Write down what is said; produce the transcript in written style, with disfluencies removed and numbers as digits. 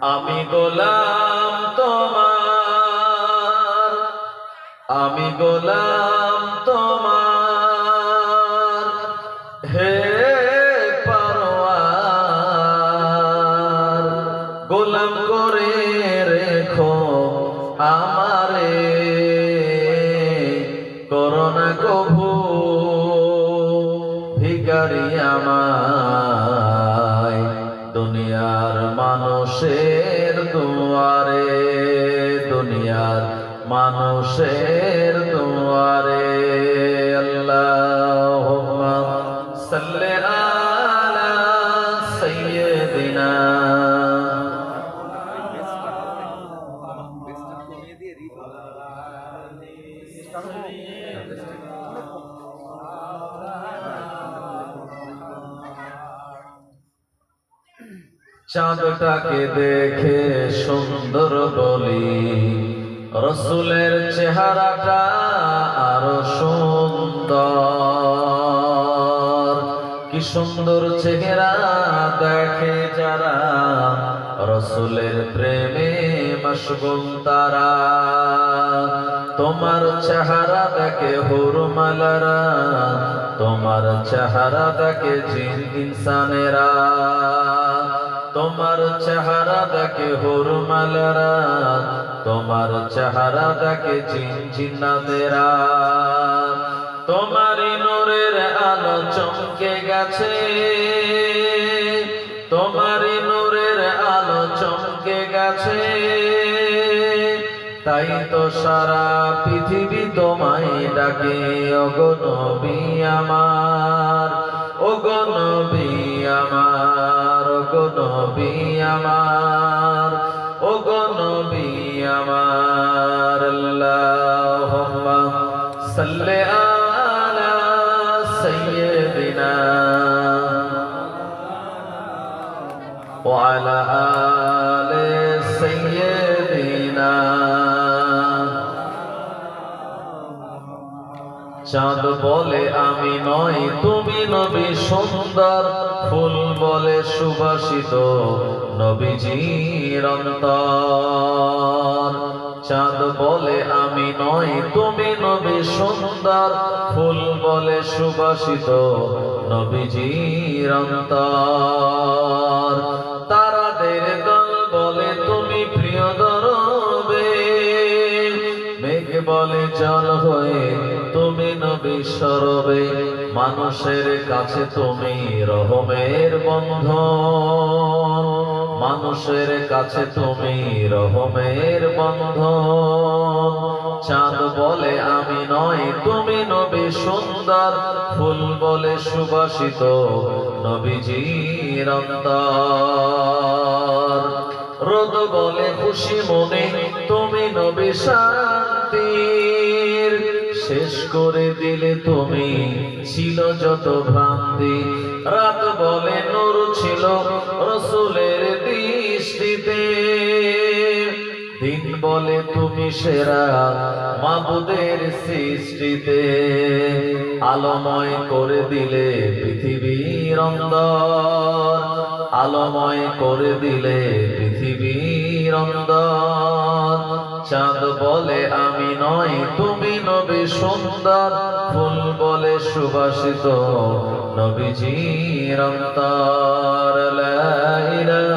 আমি গোলাম তোমার, আমি গোলাম তোমার, হে পরওয়ার। গোলাম করে রেখো আমারে, করোনা কভু ভিখারি আমায় দুনিয়ার মানুষের দুয়ারে, দুনিয়ার মানুষের দুয়ারে। আল্লাহুম্মা সাল্লি আলা সাইয়্যিদিনা। চাঁদটাকে দেখে সুন্দর বলি, রসুলের চেহারাটা আরো সুন্দর। কি সুন্দর চেহারা দেখে যারা, রসুলের প্রেমে মশগুল তারা। তোমার চেহারা দেখে হুরমালারা, তোমার চেহারা দেখে জিন ইনসানেরা। তোমার চেহারা দেখে হুরমালারা, তোমার চেহারা দেখে জিন জিন্নাতেরা। তোমার নূরের আলো চমকে গেছে, তোমার নূরের আলো চমকে গেছে। তাই তো সারা পৃথিবী তোমায় ডাকে, ওগো নবী আমার, ওগো নবী আমার, ওগো নবী আমার, ওগো নবী আমার। আল্লাহুম্মা সাল্লি আলা সাইয়্যিদিনা ওয়া আলা আলি সাইয়্যিদিনা। চাঁদ বলে আমি নই তুমি নবী সুন্দর, ফুল বলে সুবাসিত নবীজির অন্তর। চাঁদ বলে আমি নই তুমি নবী সুন্দর, ফুল বলে সুবাসিত নবীজির অন্তর। তারাদের দল বলে তুমি প্রিয় দরবে, মেঘ বলে জল হয়ে তুমি নবী সরবে। মানুষের কাছে তুমি রহমের বন্ধন, মানুষের কাছে তুমি রহমের বন্ধন। চাঁদ বলে আমি নই তুমি নবী সুন্দর, ফুল বলে সুবাসিত নবীজির অন্তর। রোদ বলে খুশি মনে তুমি নবী শান্তির, শেষ করে দিলে তুমি ছিল যত ভ্রান্তি। রাত বলে নূর ছিল রসুলের দৃষ্টিতে, দিন বলে তুমি সেরা মাবুদের সৃষ্টিতে। আলোময় করে দিলে পৃথিবীর অন্দর, আলোময় করে দিলে পৃথিবীর অন্দর। চাঁদ বলে আমি নই তুমি নবী সুন্দর, ফুল বলে সুবাসিত নবীজির অন্তর। লা ইলাহা